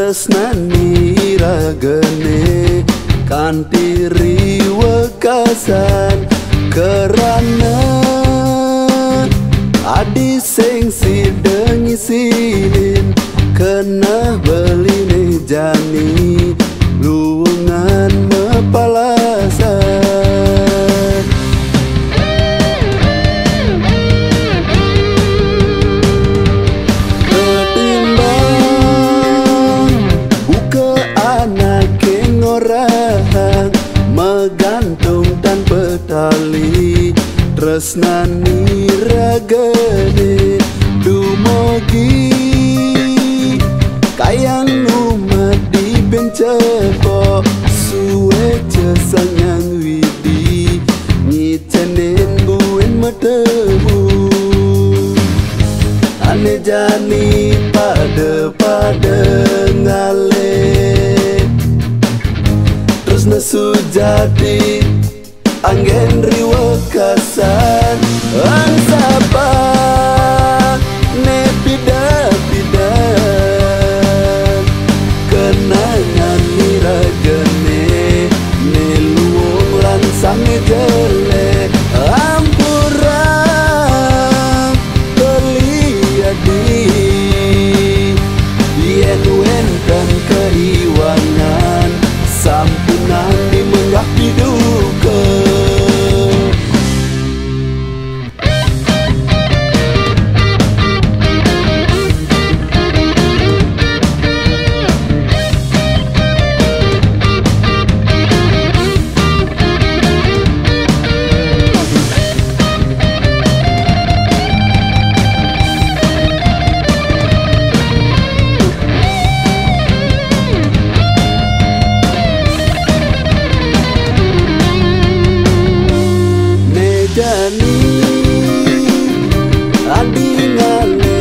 tresnani ragane kanthi riwekasan kerana adi sing sideng isilin kena beline jani luwungan mepalasan. Ketimbang buka anak yang orang megantung tanpa tali tresnani ragane dumogi kayang umat di bencepo suwe cesanyang widi ngicenen buen metemu ane jani pada ngale terus nesu jadi angin riwekasan ang sapa ne pidah-pidah kenangan niragane ne luwung lan sange jele ampurang beliadi yen wenten keiwangan sampunan dimenggah piduka. Jani adi ngale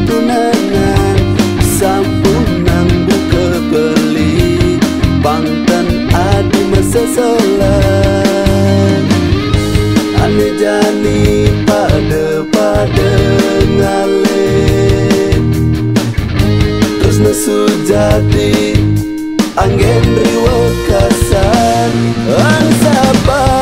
tunangan sampunang buka beli bangtan adi meseselan ane jani pada ngale terus nesu jadi angin riwekasan ang sapa